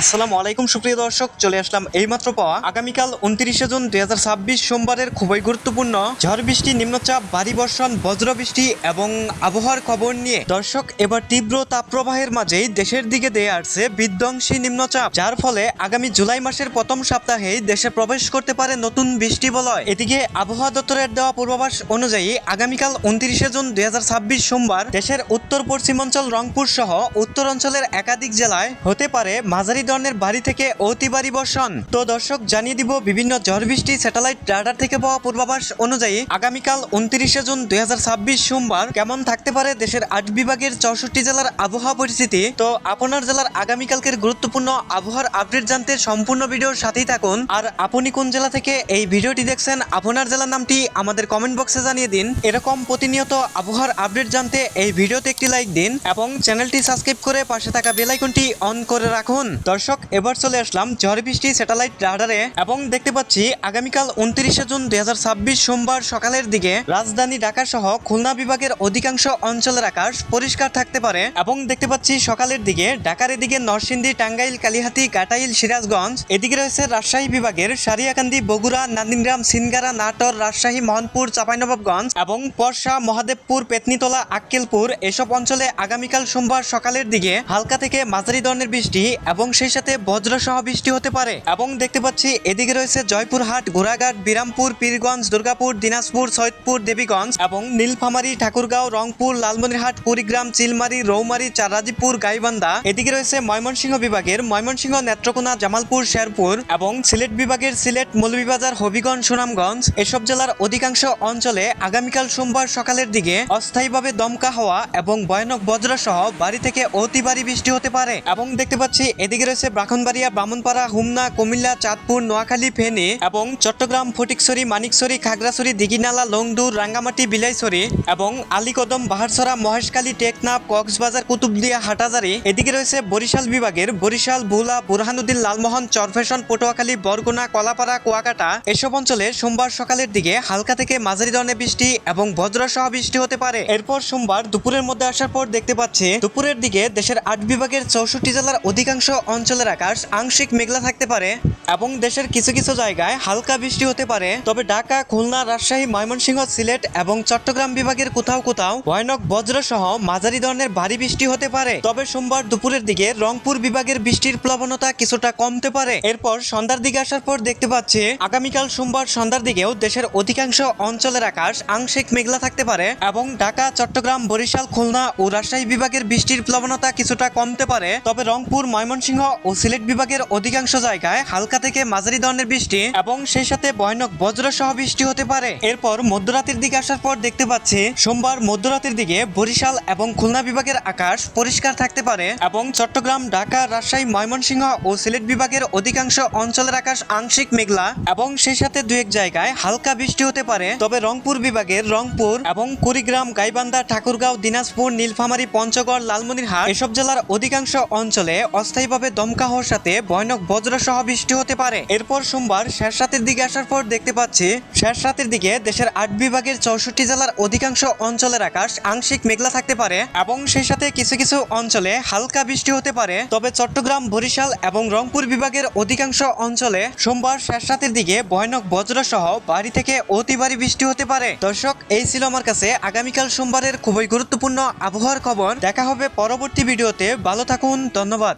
আসসালামু আলাইকুম সুপ্রিয় দর্শক, চলে আসলাম এইমাত্র পাওয়া আগামীকাল 29শে জুন 2026 সোমবারের খুবই গুরুত্বপূর্ণ ঝড় বৃষ্টি, নিম্নচাপ, ভারী বর্ষণ, বজ্র বৃষ্টি এবং আবহাওয়ার খবর নিয়ে। দর্শক, এবার তীব্র তাপপ্রবাহের মাঝেই দেশের দিকে দিয়ে আসছে বিধ্বংসী নিম্নচাপ, যার ফলে আগামী জুলাই মাসের প্রথম সপ্তাহেই দেশে প্রবেশ করতে পারে নতুন বৃষ্টি বলয়। এদিকে আবহাওয়া দপ্তরের দেওয়া পূর্বাভাস অনুযায়ী আগামীকাল 29শে জুন 2026 সোমবার দেশের উত্তর পশ্চিমাঞ্চল রংপুর সহ উত্তর অঞ্চলের একাধিক জেলায় হতে পারে মাঝারি ধরনের ভারী থেকে অতি ভারী বর্ষণ। তো দর্শক, জানিয়ে দিব বিভিন্ন ঝড় বৃষ্টি স্যাটেলাইট রাডার থেকে পাওয়া পূর্বাভাস অনুযায়ী আগামীকাল 29শে জুন 2026 সোমবার কেমন থাকতে পারে দেশের 8 বিভাগের 64 জেলার আবহাওয়া পরিস্থিতি। তো আপনার জেলার আগামীকালকের গুরুত্বপূর্ণ আবহাওয়ার আপডেট জানতে সম্পূর্ণ ভিডিওর সাথেই থাকুন। আর আপনি কোন জেলা থেকে এই ভিডিওটি দেখছেন, আপনার জেলার নামটি আমাদের কমেন্ট বক্সে জানিয়ে দিন। এরকম প্রতিনিয়ত আবহাওয়ার আপডেট জানতে এই ভিডিওতে একটি লাইক দিন এবং চ্যানেলটি সাবস্ক্রাইব করে পাশে থাকা বেল আইকনটি অন করে রাখুন। দর্শক, এবার চলে আসলাম ঝড় বৃষ্টি স্যাটেলাইট রাডারে এবং দেখতে পাচ্ছি আগামীকাল 29শে জুন 2026 সোমবার সকালের দিকে রাজধানী ঢাকা সহ খুলনা বিভাগের অধিকাংশ অঞ্চলের আকাশ পরিষ্কার থাকতে পারে এবং দেখতে পাচ্ছি সকালের দিকে ঢাকার এদিকে নরসিংদী, টাঙ্গাইল, কালিহাতী, কাটাইল, সিরাজগঞ্জ, এদিকে রয়েছে রাজশাহী বিভাগের সারিয়াকান্দি, বগুড়া, নান্দিগ্রাম, সিনগারা, নাটোর, রাজশাহী, মোহনপুর, চাঁপাইনবাবগঞ্জ এবং পরশা, মহাদেবপুর, পেতনিতলা, আক্কেলপুর এসব অঞ্চলে আগামীকাল সোমবার সকালের দিকে হালকা থেকে মাঝারি ধরনের বৃষ্টি এবং সেই সাথে বজ্রসহ বৃষ্টি হতে পারে। এবং দেখতে পাচ্ছি এদিকে রয়েছে জয়পুরহাট, ঘোড়াঘাট, বিরামপুর, পীরগঞ্জ, দুর্গাপুর, দিনাজপুর, সৈয়দপুর, দেবীগঞ্জ এবং নীলফামারী, ঠাকুরগাঁও, রংপুর, লালমনিরহাট, কুড়িগ্রাম, চিলমারি, রৌমারী, চারাজিপুর, গাইবান্ধা। এদিকে রয়েছে ময়মনসিংহ বিভাগের ময়মনসিংহ, নেত্রকোনা, জামালপুর, শেরপুর এবং সিলেট বিভাগের সিলেট, মৌলভীবাজার, হবিগঞ্জ, সুনামগঞ্জ এসব জেলার অধিকাংশ অঞ্চলে আগামীকাল সোমবার সকালের দিকে অস্থায়ীভাবে দমকা হওয়া এবং ভয়ানক বজ্রসহ ভারী থেকে অতি ভারী বৃষ্টি হতে পারে। এবং দেখতে পাচ্ছি এদিকে রয়েছে ব্রাহ্মণবাড়িয়া, ব্রাহ্মণপাড়া, হুমনা, কুমিল্লা, চাঁদপুর, নোয়াখালী, ফেনী এবং চট্টগ্রাম, ফটিকছড়ি, মানিকছড়ি, খাগড়াছড়ি, দিঘিনালা, লংদুর, রাঙ্গামাটি, বিলাইছড়ি এবং আলীকদম, বাহারছড়া, মহেশখালী, টেকনাফ, কক্সবাজার, কুতুবদিয়া, হাটাজারি। এদিকে রয়েছে বরিশাল বিভাগের বরিশাল, ভোলা, বুরহানুদ্দিন, লালমোহন, চরফেশন, পটুয়াখালী, বরগুনা, কলাপাড়া, কুয়াকাটা এসব অঞ্চলে সোমবার সকালের দিকে হালকা থেকে মাঝারি ধরনের বৃষ্টি এবং বজ্রসহ বৃষ্টি হতে পারে। এরপর সোমবার দুপুরের মধ্যে আসার পর দেখতে পাচ্ছি দুপুরের দিকে দেশের 8 বিভাগের 64 জেলার অধিকাংশ অঞ্চলের আকাশ আংশিক মেঘলা থাকতে পারে এবং দেশের কিছু কিছু জায়গায় হালকা বৃষ্টি হতে পারে। তবে ঢাকা, খুলনা, রাজশাহী, ময়মনসিংহ, সিলেট এবং চট্টগ্রাম বিভাগের কোথাও কোথাও ভয়ানক বজ্রসহ মাঝারি ধরনের ভারী বৃষ্টি হতে পারে। তবে সোমবার দুপুরের দিকে রংপুর বিভাগের বৃষ্টির প্লবনতা কিছুটা কমতে পারে। এরপর সন্ধ্যার দিকে আসার পর দেখতে পাচ্ছি আগামীকাল সোমবার সন্ধ্যার দিকেও দেশের অধিকাংশ অঞ্চলের আকাশ আংশিক মেঘলা থাকতে পারে এবং ঢাকা, চট্টগ্রাম, বরিশাল, খুলনা ও রাজশাহী বিভাগের বৃষ্টির প্লবনতা কিছুটা কমতে পারে। তবে রংপুর, ময়মনসিংহ ও সিলেট বিভাগের অধিকাংশ জায়গায় হালকা থেকে মাঝারি ধরনের বৃষ্টি এবং সেই সাথে ভয়ানক বজ্রসহ বৃষ্টি হতে পারে। এরপর মধ্যরাতের দিকে আসার পর দেখতে পাচ্ছি সোমবার মধ্যরাতের দিকে বরিশাল এবং খুলনা বিভাগের আকাশ পরিষ্কার থাকতে পারে এবং চট্টগ্রাম, ঢাকা, রাজশাহী, ময়মনসিংহ ও সিলেট বিভাগের অধিকাংশ অঞ্চলের আকাশ আংশিক মেঘলা এবং সেই সাথে দুই এক জায়গায় হালকা বৃষ্টি হতে পারে। তবে রংপুর বিভাগের রংপুর এবং কুড়িগ্রাম, গাইবান্ধা, ঠাকুরগাঁও, দিনাজপুর, নীলফামারী, পঞ্চগড়, লালমনিরহাট এসব জেলার অধিকাংশ অঞ্চলে অস্থায়ীভাবে দমকা হওয়ার সাথে ভয়ানক বজ্রসহ বৃষ্টি হতে পারে। এরপর সোমবার শেষ রাতের দিকে আসার পর দেখতে পাচ্ছি শেষ রাতের দিকে দেশের 8 বিভাগের 64 জেলার অধিকাংশ অঞ্চলের আকাশ আংশিক মেঘলা থাকতে পারে এবং সেই সাথে কিছু কিছু অঞ্চলে হালকা বৃষ্টি হতে পারে। তবে চট্টগ্রাম, বরিশাল এবং রংপুর বিভাগের অধিকাংশ অঞ্চলে সোমবার শেষ রাতের দিকে ভয়ানক বজ্রসহ ভারী থেকে অতি ভারী বৃষ্টি হতে পারে। দর্শক, এই ছিল আমার কাছে আগামীকাল সোমবারের খুবই গুরুত্বপূর্ণ আবহাওয়ার খবর। দেখা হবে পরবর্তী ভিডিওতে। ভালো থাকুন, ধন্যবাদ।